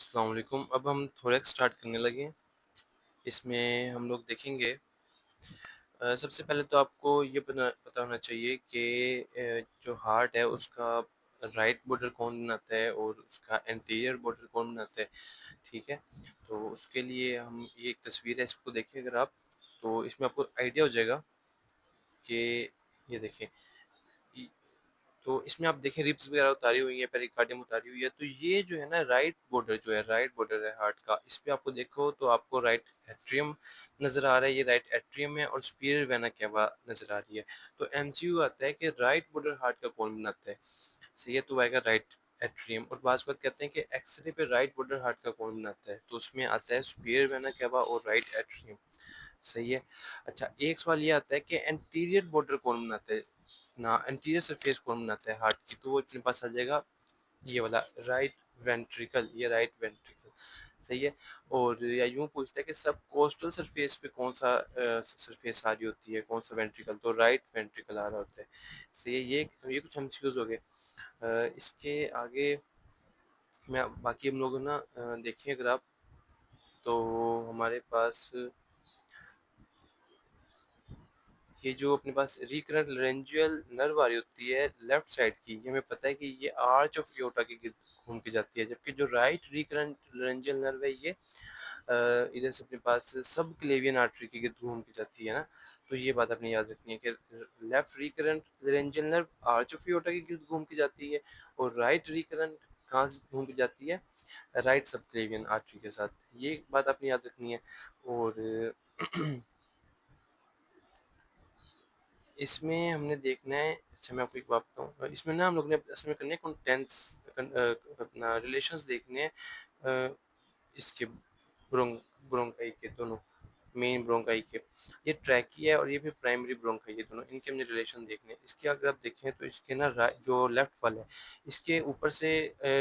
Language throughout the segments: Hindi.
अस्सलाम वालेकुम। अब हम थोरेक्स स्टार्ट करने लगे हैं। इसमें हम लोग देखेंगे सबसे पहले तो आपको ये पता होना चाहिए कि जो हार्ट है उसका राइट बॉर्डर कौन बनाता है और उसका एंटीरियर बॉर्डर कौन बनाता है, ठीक है? तो उसके लिए हम ये एक तस्वीर है, इसको देखें अगर आप, तो इसमें आपको आइडिया हो जाएगा कि ये देखें। इ तो इसमें आप देखें रिब्स वगैरह उतारी हुई हैं, पेरिकार्डियम उतारी हुई है, तो ये जो है ना राइट बॉर्डर जो है, राइट बॉर्डर है हार्ट का, इस पे आपको देखो तो आपको राइट एट्रियम नज़र आ रहा है, ये राइट एट्रियम है और सुपीरियर वेना कैवा नज़र आ रही है। तो एमसीक्यू आता है कि राइट बॉर्डर हार्ट का कौन बनाता है? सही है, तो आएगा राइट एट्रियम। और बाज़ वक़्त कहते हैं कि एक्स-रे पे राइट बॉर्डर हार्ट का कौन बनाता है? तो उसमें आता है सुपीरियर वेना कैवा और राइट एट्रियम। सही है। अच्छा, एक सवाल ये आता है कि एंटीरियर बॉर्डर कौन बनाता है? ना एंटीरियर सरफेस कौन बनाता है हार्ट की? तो वो अपने पास आ जाएगा ये वाला राइट वेंट्रिकल, ये राइट वेंट्रिकल। सही है। और या यूँ पूछता है कि सब कोस्टल सरफेस पे कौन-सा सरफेस आ रही होती है, कौन-सा वेंट्रिकल? तो राइट वेंट्रिकल आ रहा होता है। सही है, ये कुछ एमसीक्यूज़ हो गए। इसके आगे मैं बाकी हम लोग ना देखें अगर आप, तो हमारे पास ये जो अपने पास रिकरेंट लेरेंजियल नर्व आ रही होती है लेफ्ट साइड की, ये हमें पता है कि ये आर्च ऑफ एओर्टा के गिर्द घूम के जाती है, जबकि जो राइट रिकरेंट लेरेंजियल नर्व है ये इधर से अपने पास सब क्लेवियन आर्टरी के गिर्द घूम के जाती है ना। तो ये बात आपने याद रखनी है कि left recurrent laryngeal nerve arch of aorta के गिर्द घूम के जाती है और राइट रिकरेंट कहाँ से घूम के जाती है? राइट सब क्लेवियन आर्टरी के साथ। ये बात आपने याद रखनी है। और इसमें हमने देखना है, अच्छा मैं आपको एक बात बताऊँ, इसमें ना हम लोग ने असल में करने हैं कंटेंट्स, अपना रिलेशंस देखने हैं इसके ब्रोंकाई के दोनों, मेन ब्रोंकाई के, ये ट्रैकिया है और ये भी प्राइमरी ब्रोंकाई है, दोनों इनके हमने रिलेशन देखने हैं। इसके अगर आप देखें तो इसके ना जो लेफ्ट वाला है इसके ऊपर से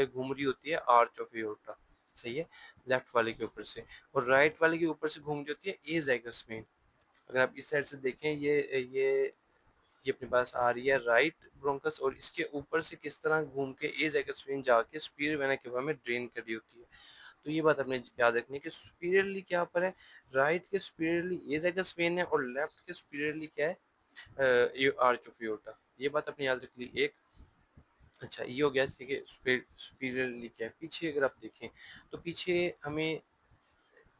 घूम रही होती है आर्च ऑफ एओर्टा। सही है, लेफ्ट वाले के ऊपर से, और राइट वाले के ऊपर से घूम रही होती है ए ज़ाइगस वेन। अगर आप इस साइड से देखें, ये अपने पास आ रही है राइट ब्रोंकस और इसके ऊपर से किस तरह घूम के ए ज़ाइगस वेन जाके सुपीरियर वेना केवा में ड्रेन कर रही होती है। तो ये बात आपने याद रखनी है कि सुपीरियरली क्या पर है, राइट के सुपीरियरली ए ज़ाइगस वेन है और लेफ्ट के सुपीरियरली क्या है, ये आर्च ऑफ एओर्टा। ये बात आपने याद रख ली एक। अच्छा, ये हो गया इसके कि सुपीरियरली क्या है। पीछे अगर आप देखें तो पीछे हमें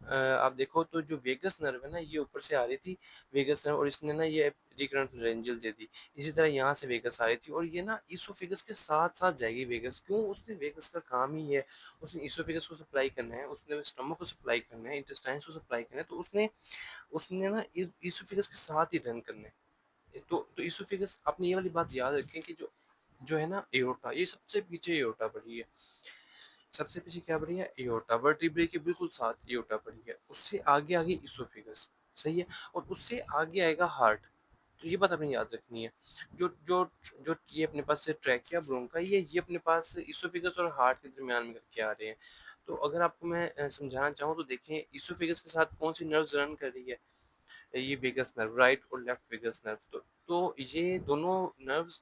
आप देखो तो जो वेगस नर्व है ना, ये ऊपर से आ रही थी वेगस नर्व, और इसने ना ये रिकरेंट लारिंजियल दे दी। इसी तरह यहाँ से वेगस आ रही थी और ये ना इसोफेगस के साथ-साथ जाएगी वेगस। क्यों? उसने वेगस का काम ही है, उसने इसोफेगस को सप्लाई करना है, उसने स्टमक को सप्लाई करना है, इंटेस्टाइन्स को सप्लाई करना है, तो उसने उसने ना इसोफेगस के साथ ही रन करना है। तो इसोफेगस, आपने ये वाली बात याद रखें कि जो जो है ना एओर्टा, ये सबसे पीछे एओर्टा पड़ी है। सबसे पीछे क्या पड़ी है? एओर्टा। वर्टिब्रे के बिल्कुल साथ एओर्टा पड़ी है। उससे आगे आगे इसोफेगस, सही है? और उससे आगे आएगा हार्ट। तो ये बात आपने याद रखनी है। जो जो जो ये अपने पास से ट्रैकिया ब्रोंका, ये अपने पास इसोफेगस और हार्ट के दरमियान में करके आ रहे हैं। तो अगर आपको मैं समझाना चाहूँ तो देखें, इसोफेगस के साथ कौन सी नर्व्स रन कर रही है? ये वेगस नर्व, राइट और लेफ्ट वेगस नर्व। तो ये दोनों नर्व्स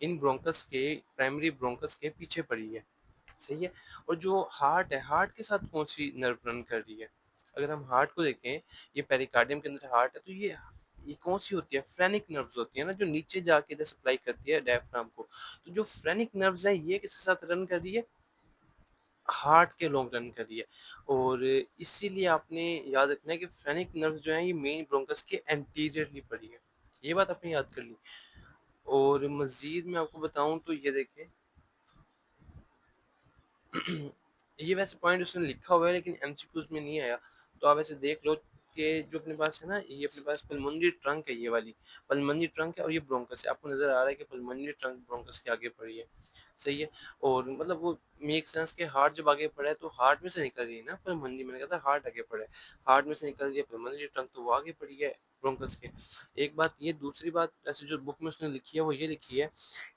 इन ब्रोंकस के, प्राइमरी ब्रोंकस के पीछे पड़ी है। सही है। और जो हार्ट है, हार्ट के साथ कौन सी नर्व रन कर रही है? अगर हम हार्ट को देखें, ये पेरिकार्डियम के अंदर हार्ट है, तो ये कौन सी होती है? फ्रेनिक नर्व्स होती है ना, जो नीचे जाके इधर सप्लाई करती है डायफ्राम को। तो जो फ्रेनिक नर्व्स हैं, ये किसके साथ रन कर रही है? हार्ट के लॉन्ग रन कर रही है। और इसीलिए आपने याद रखना है कि फ्रेनिक नर्व्स जो है ये मेन ब्रोंकस के एंटीरियरली पड़ी है। ये बात आपने याद कर ली। और मजीद मैं आपको बताऊं तो ये देखें, ये वैसे पॉइंट उसने लिखा हुआ है लेकिन एमसीक्यूज में नहीं आया, तो आप ऐसे देख लो कि जो अपने पास है ना, ये अपने पास पल्मोनरी ट्रंक है, ये वाली पल्मोनरी ट्रंक है और ये ब्रोंकस है। आपको नजर आ रहा है कि पल्मोनरी ट्रंक ब्रोंकस के आगे पड़ी है। सही है। और मतलब वो मेक सेंस के हार्ट जब आगे पड़ा है तो हार्ट में से निकल रही है ना पल्मोनरी, मैंने कहा था हार्ट आगे पड़ा है, हार्ट में से निकल रही है पल्मोनरी ट्रंक, तो वो आगे पड़ी है ब्रोंकस के। एक बात ये, दूसरी बात ऐसे जो बुक में उसने लिखी है वो ये लिखी है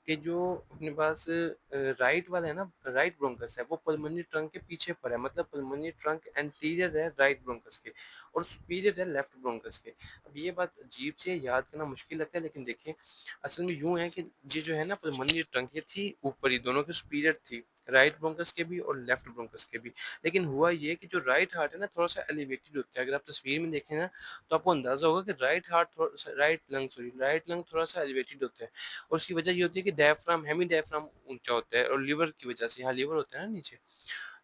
कि जो अपने पास राइट वाला है ना, राइट ब्रोंकस है, वो पल्मोनरी ट्रंक के पीछे पर है, मतलब पल्मोनरी ट्रंक एंटीरियर है राइट ब्रोंकस के और सुपीरियर है लेफ्ट ब्रोंकस के। अब ये बात अजीब सी है, याद करना मुश्किल लगता है, लेकिन देखें असल में यूं है कि ये जो है ना पल्मोनरी ट्रंक, ये थी ऊपर ही, दोनों की सुपीरियर थी, राइट ब्रोंकस के भी और लेफ्ट ब्रोंकस के भी। लेकिन हुआ ये कि जो राइट हार्ट है ना थोड़ा-सा एलिवेटेड होता है। अगर आप तस्वीर में देखें ना तो आपको अंदाज़ा होगा कि राइट लंग थोड़ा-सा एलिवेटेड होता है और उसकी वजह ये होती है कि डायफ्राम हेमी डायफ्राम ऊँचा होता है और लिवर की वजह से, यहाँ लिवर होता है ना नीचे,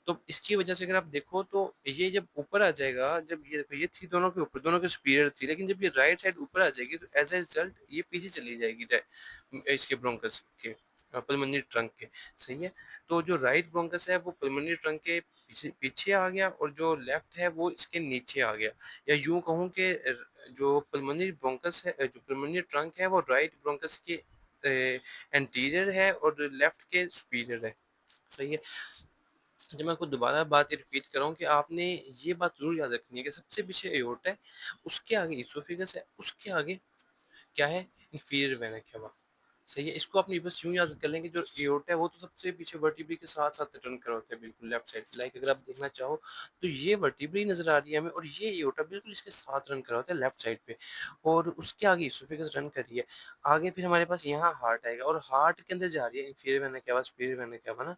तो इसकी वजह से अगर आप देखो तो ये जब ऊपर आ जाएगा, जब ये देखो ये थी दोनों के ऊपर, दोनों के सुपीरियर थी, लेकिन जब ये राइट साइड ऊपर आ जाएगी तो एज़ अ रिज़ल्ट ये पीछे चली जाएगी इसके ब्रोंकस के पल्मोनरी ट्रंक के, सही है? तो जो राइट ब्रोंकस है वो पल्मोनरी ट्रंक के पीछे पीछे आ गया और जो लेफ्ट है वो इसके नीचे आ गया। या यूँ कहूँ कि जो पल्मोनरी ब्रोंकस है जो पल्मोनरी ट्रंक है वो राइट ब्रोंकस के एंटीरियर है और लेफ्ट के सुपीरियर है, सही है? अच्छा, मैं आपको दोबारा बात ये रिपीट कर रहा हूँ कि आपने ये बात ज़रूर याद रखनी है कि सबसे पीछे एयोर्टा है, उसके आगे इसोफिगस है, उसके आगे क्या है? इंफीरियर वेना केवा, सही है? इसको आपने बस यूँ याद कर लें कि जो एयोर्टा है वो तो सबसे पीछे वर्टिब्री के साथ-साथ टर्न करा होता है बिल्कुल लेफ्ट साइड पे। लाइक अगर आप देखना चाहो तो ये वर्टिब्री नज़र आ रही है हमें और ये एयोर्टा बिल्कुल इसके साथ रन करा होता है लेफ्ट साइड पे और उसके आगे इसोफिगस रन कर रही है। आगे फिर हमारे पास यहाँ हार्ट आएगा और हार्ट के अंदर जा रही है inferior vena cava, superior vena cava ना?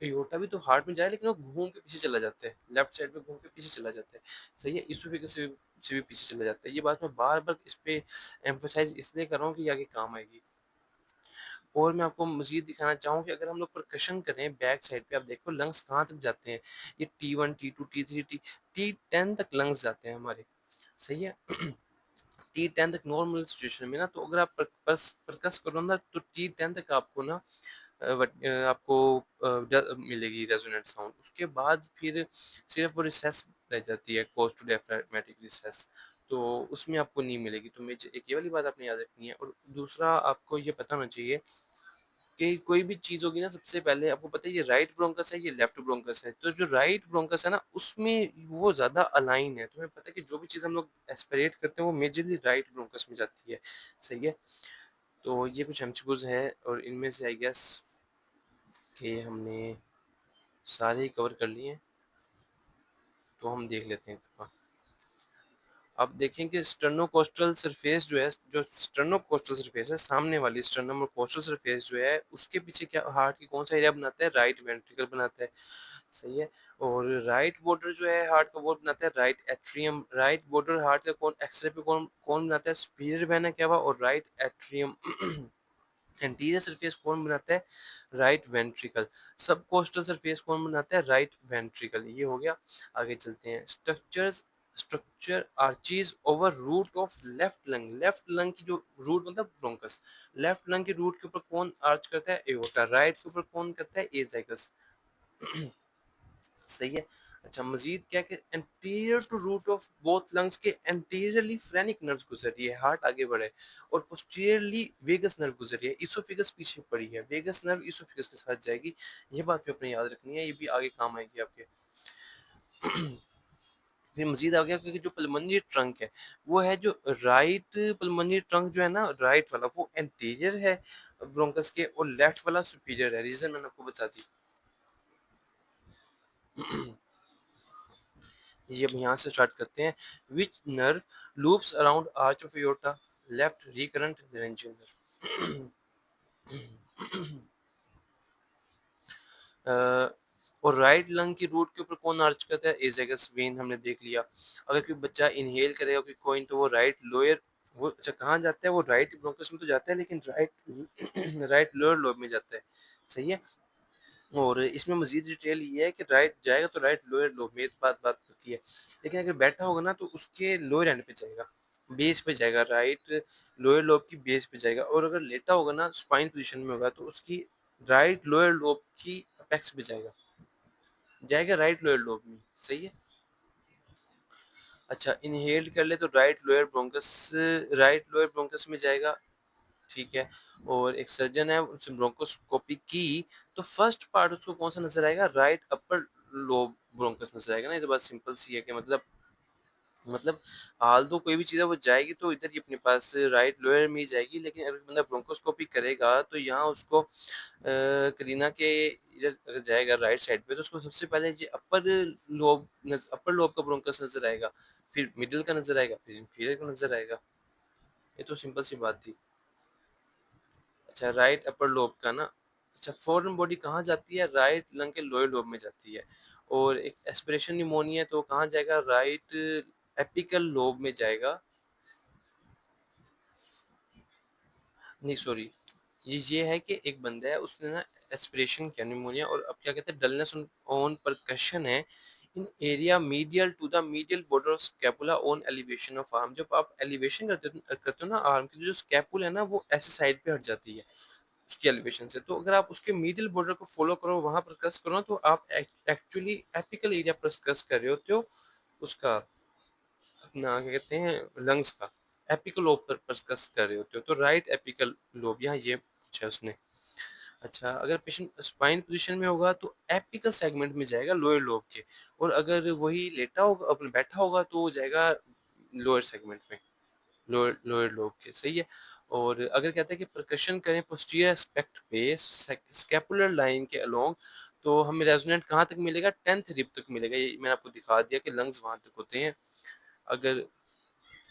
एयोर्टा भी तो हार्ट में जाए लेकिन वो घूम के पीछे चला जाता है, लेफ्ट साइड में घूम के पीछे चला जाता है, सही है? इसोफेगस से भी पीछे चला जाता है। ये बात मैं बार-बार इस पे एम्फसाइज़ इसलिए कर रहा हूँ कि ये आगे काम आएगी। और मैं आपको मज़ीद दिखाना चाहूँ कि अगर हम लोग परकशन करें बैक साइड पे, आप देखो लंग्स कहाँ तक जाते हैं। ये T1, T2, T3, T10 तक लंग्स जाते हैं हमारे, सही है? T10 तक नॉर्मल सिचुएशन में ना तो अगर आप परकस करो ना तो T10 तक आपको ना आपको मिलेगी रेजोनेंट साउंड। उसके बाद फिर सिर्फ वो रिसेस रह जाती है, कोस टू डायफ्रागमेटिक रिसेस, तो उसमें आपको नहीं मिलेगी। तो मेज एक ये वाली बात आपने याद रखनी है और दूसरा आपको ये पता होना चाहिए कि कोई भी चीज़ होगी ना सबसे पहले आपको पता है ये राइट ब्रोंकस है, ये लेफ्ट ब्रोंकस है। तो जो राइट ब्रोंकस है ना उसमें वो ज़्यादा अलाइन है। तुम्हें पता है कि जो भी चीज़ हम लोग एस्पिरेट करते हैं वो मेजरली राइट ब्रोंकस में जाती है, सही है? तो ये कुछ एमसीक्यूज़ है और इनमें से आई गेस कि हमने सारे ही कवर कर लिए हैं, तो हम देख लेते हैं एक दफ़ा। आप देखें कि स्टर्नोकोस्टल सरफेस जो है, जो स्टर्नोकोस्टल सरफेस है, सामने वाली स्टर्नम और कोस्टल सरफेस जो है, उसके पीछे क्या हार्ट की कौन-सा एरिया बनाता है? राइट वेंट्रिकल बनाता है, सही है? और राइट बॉर्डर जो है हार्ट का वो बनाता है right atrium, right border heart का कौन एक्स-रे पे कौन कौन बनाता है? सुपीरियर वेना केवा और राइट एट्रियम। एंटीरियर सरफेस कौन बनाता है? Right ventricle. सब कोस्टल सरफेस कौन बनाता है? Right ventricle. ये हो गया। आगे चलते हैं। Structure arches over root of left lung. Left lung की जो रूट मतलब ब्रोंकस, लेफ्ट लंग के रूट के ऊपर कौन आर्च करता है? एओर्टा। राइट के ऊपर कौन करता है? एजाइगस। सही है। अच्छा, मजीद क्या कि anterior to root of both lungs के एंटीरियरली फ्रेनिक नर्व गुजर रही है, हार्ट आगे बढ़े और पोस्टीरियरली वेगस नर्व गुजर रही है, इसोफिगस पीछे पड़ी है, वेगस नर्व इसोफिगस के साथ जाएगी। ये बात भी अपने याद रखनी है, ये भी आगे काम आएगी आपके। फिर मजीद आ गया क्योंकि जो पल्मोनरी ट्रंक है वो है जो राइट पल्मोनरी ट्रंक जो है ना राइट वाला वो एंटीरियर है ब्रोंकस के और लेफ्ट वाला सुपीरियर है। रीजन मैंने आपको बता दी। ये अब यहाँ से स्टार्ट करते हैं। Which nerve loops around arch of aorta? Left recurrent laryngeal nerve. और राइट लंग की रूट के ऊपर कौन आर्च करता है? एजेगस वेन, हमने देख लिया। अगर कोई बच्चा इनहेल करेगा कोई कोइन तो वो राइट लोअर, वो अच्छा कहाँ जाता है? वो राइट ब्रोंकस में तो जाता है लेकिन राइट राइट लोअर लोब में जाता है, सही है? और इसमें मज़ीद डिटेल ये है कि राइट जाएगा तो राइट लोअर लोब में, ये तो बात बात होती है। लेकिन अगर बैठा होगा ना तो उसके लोअर एंड पे जाएगा, बेस पे जाएगा, राइट लोअर लोब की बेस पे जाएगा और अगर लेटा होगा ना स्पाइन पोजीशन में होगा तो उसकी राइट लोअर लोब की अपेक्स पे जाएगा, जाएगा राइट लोअर लोब में, सही है? अच्छा, इनहेल कर ले तो राइट लोअर ब्रोंकस में जाएगा, ठीक है? और एक सर्जन है उसने ब्रोंकोस्कोपी की तो फर्स्ट पार्ट उसको कौन-सा नज़र आएगा? राइट अपर लोब ब्रोंकस नज़र आएगा ना, ये तो बात सिंपल सी है कि मतलब हाल तो कोई भी चीज़ है वो जाएगी तो इधर ही अपने पास राइट लोअर में ही जाएगी, लेकिन अगर बंदा ब्रोंकोस्कोपी करेगा तो यहाँ उसको करीना के इधर अगर जाएगा राइट साइड पे तो उसको सबसे पहले ये अपर लोब का ब्रोंकस नज़र आएगा, फिर मिडल का नज़र आएगा, फिर इंफीरियर का नज़र आएगा। ये तो सिंपल सी बात थी। अच्छा, राइट अपर लोब का ना, अच्छा, फॉरेन बॉडी कहाँ जाती है? राइट लंग के लोअर लोब में जाती है। और एक एस्पिरेशन निमोनिया तो कहाँ जाएगा? राइट एपिकल लोब में जाएगा। नहीं सॉरी, ये है कि एक बंदा है उसने ना एस्पिरेशन किया निमोनिया, और अब क्या कहते हैं डलनेस ऑन परकशन है in area medial to the medial border of scapula on elevation of arm. जब आप एलिवेशन करते हो ना आर्म की, तो जो स्कैपुल है ना वो ऐसे साइड पे हट जाती है उसकी एलिवेशन से। तो अगर आप उसके मीडियल बॉर्डर को फॉलो करो, वहां पर क्रस करो, तो आप एक्चुअली एपिकल एरिया पर क्रस कर रहे होते हो उसका, अपना क्या कहते हैं लंग्स का एपिकल लोब पर क्रस कर रहे होते हो। तो राइट एपिकल लोब यहाँ ये पूछा है उसने। अच्छा, अगर पेशेंट स्पाइन पोजीशन में होगा तो एपिकल सेगमेंट में जाएगा लोअर लोब के, और अगर वही लेटा होगा अपने बैठा होगा तो वो जाएगा लोअर सेगमेंट में, लोअर लोअर लोब के। सही है। और अगर कहते हैं कि परकशन करें पोस्टीरियर एस्पेक्ट पे स्कैपुलर लाइन के अलोंग, तो हमें रेजोनेंट कहाँ तक मिलेगा? 10th रिब तक मिलेगा। ये मैंने आपको दिखा दिया कि लंग्स वहां तक होते हैं। अगर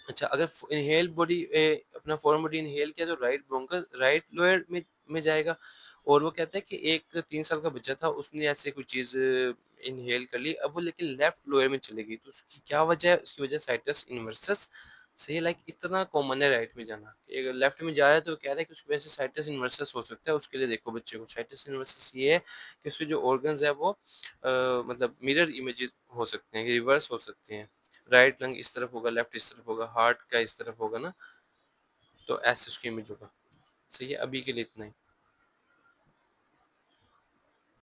अच्छा, अगर इनहेल बॉडी अपना फॉरेन बॉडी इनहेल किया तो राइट ब्रोंकस राइट लोअर में जाएगा। और वो कहता है कि एक 3 साल का बच्चा था, उसने ऐसे कोई चीज इनहेल कर ली, अब वो लेकिन लेफ्ट लोअर में चली गई, तो उसकी क्या वजह है? उसकी वजह साइटस इनवर्सस। सही है, लाइक इतना कॉमन है राइट में जाना। अगर लेफ्ट में जा रहा है तो कह रहा है कि उसकी वजह से साइटस इनवर्सस हो सकता है। उसके लिए देखो बच्चे को, साइटस इनवर्सस ये है कि उसके जो ऑर्गन्स है वो मतलब मिरर इमेजेस हो सकते हैं, रिवर्स हो सकते हैं। राइट लंग इस तरफ होगा, लेफ्ट इस तरफ होगा, हार्ट का इस तरफ होगा ना, तो ऐसे उसकी इमेज होगा। सही है, अभी के लिए इतना ही।